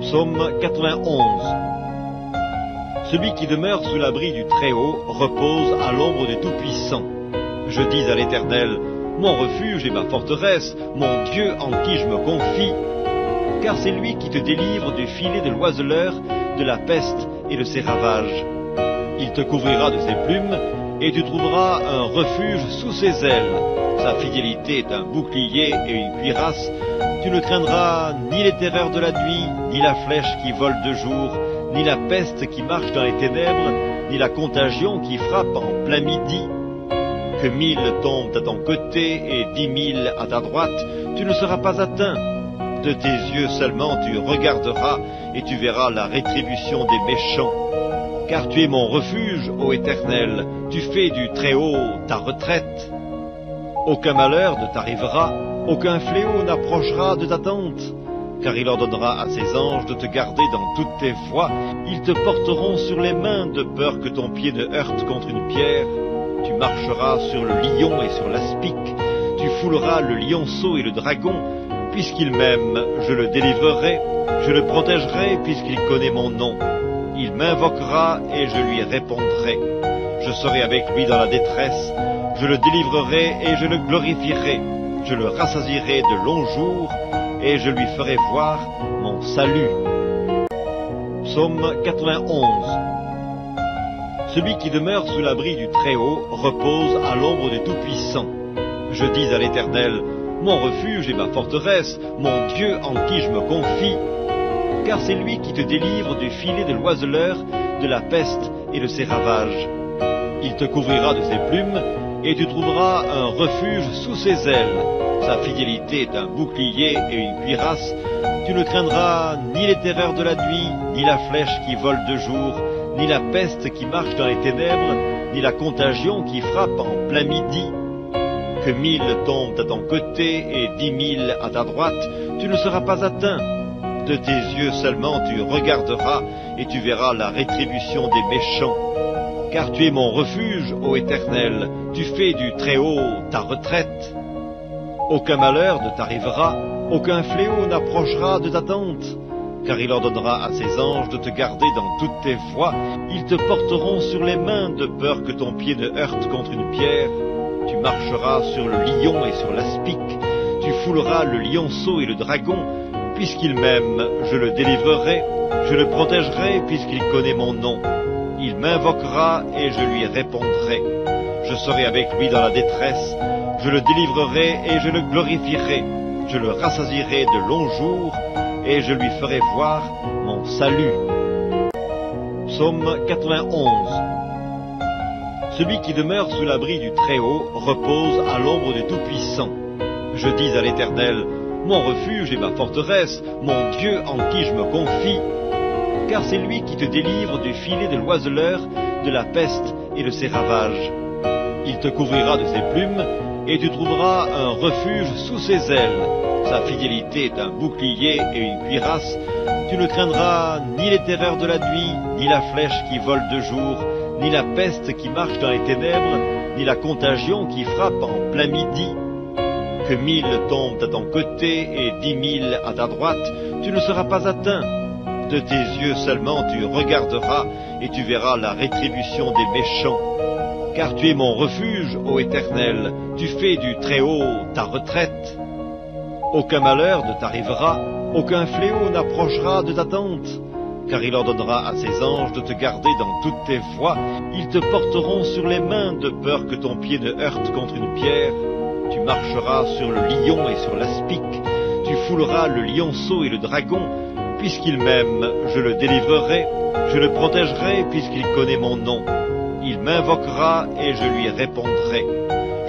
Psaume 91. Celui qui demeure sous l'abri du Très-Haut repose à l'ombre du Tout-Puissant. Je dis à l'Éternel, mon refuge et ma forteresse, mon Dieu en qui je me confie. Car c'est lui qui te délivre du filet de l'oiseleur, de la peste et de ses ravages. Il te couvrira de ses plumes, et tu trouveras un refuge sous ses ailes. Sa fidélité est un bouclier et une cuirasse. Tu ne craindras ni les terreurs de la nuit, ni la flèche qui vole de jour, ni la peste qui marche dans les ténèbres, ni la contagion qui frappe en plein midi. Que 1000 tombent à ton côté et 10 000 à ta droite, tu ne seras pas atteint. De tes yeux seulement tu regarderas et tu verras la rétribution des méchants. Car tu es mon refuge, ô Éternel, tu fais du Très-Haut ta retraite. Aucun malheur ne t'arrivera, aucun fléau n'approchera de ta tente. Car il ordonnera à ses anges de te garder dans toutes tes voies. Ils te porteront sur les mains de peur que ton pied ne heurte contre une pierre. Tu marcheras sur le lion et sur l'aspic. Tu fouleras le lionceau et le dragon. Puisqu'il m'aime, je le délivrerai. Je le protégerai puisqu'il connaît mon nom. Il m'invoquera et je lui répondrai. Je serai avec lui dans la détresse. Je le délivrerai et je le glorifierai. Je le rassasierai de longs jours et je lui ferai voir mon salut. Psaume 91. Celui qui demeure sous l'abri du Très-Haut repose à l'ombre du Tout-Puissant. Je dis à l'Éternel, mon refuge et ma forteresse, mon Dieu en qui je me confie. Car c'est lui qui te délivre du filet de l'oiseleur, de la peste et de ses ravages. Il te couvrira de ses plumes, et tu trouveras un refuge sous ses ailes. Sa fidélité est un bouclier et une cuirasse. Tu ne craindras ni les terreurs de la nuit, ni la flèche qui vole de jour, ni la peste qui marche dans les ténèbres, ni la contagion qui frappe en plein midi. Que 1000 tombent à ton côté et 10 000 à ta droite, tu ne seras pas atteint. De tes yeux seulement tu regarderas et tu verras la rétribution des méchants. Car tu es mon refuge, ô Éternel, tu fais du Très-Haut ta retraite. Aucun malheur ne t'arrivera, aucun fléau n'approchera de ta tente. Car il ordonnera à ses anges de te garder dans toutes tes voies. Ils te porteront sur les mains de peur que ton pied ne heurte contre une pierre. Tu marcheras sur le lion et sur l'aspic. Tu fouleras le lionceau et le dragon. Puisqu'il m'aime, je le délivrerai. Je le protégerai puisqu'il connaît mon nom. Il m'invoquera et je lui répondrai. Je serai avec lui dans la détresse. Je le délivrerai et je le glorifierai. Je le rassasierai de longs jours et je lui ferai voir mon salut. Psaume 91. Celui qui demeure sous l'abri du Très-Haut repose à l'ombre du Tout-Puissant. Je dis à l'Éternel, mon refuge et ma forteresse, mon Dieu en qui je me confie. Car c'est lui qui te délivre du filet de l'oiseleur, de la peste et de ses ravages. Il te couvrira de ses plumes, et tu trouveras un refuge sous ses ailes. Sa fidélité est un bouclier et une cuirasse. Tu ne craindras ni les terreurs de la nuit, ni la flèche qui vole de jour, ni la peste qui marche dans les ténèbres, ni la contagion qui frappe en plein midi. Que 1000 tombent à ton côté et 10 000 à ta droite, tu ne seras pas atteint. De tes yeux seulement tu regarderas et tu verras la rétribution des méchants. Car tu es mon refuge, ô Éternel, tu fais du Très-Haut ta retraite. Aucun malheur ne t'arrivera, aucun fléau n'approchera de ta tente. Car il ordonnera à ses anges de te garder dans toutes tes voies. Ils te porteront sur les mains de peur que ton pied ne heurte contre une pierre. Tu marcheras sur le lion et sur l'aspic. Tu fouleras le lionceau et le dragon. Puisqu'il m'aime, je le délivrerai. Je le protégerai puisqu'il connaît mon nom. Il m'invoquera et je lui répondrai.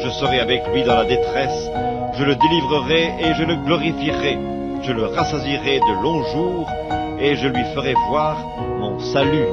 Je serai avec lui dans la détresse. Je le délivrerai et je le glorifierai. Je le rassasierai de longs jours et je lui ferai voir mon salut.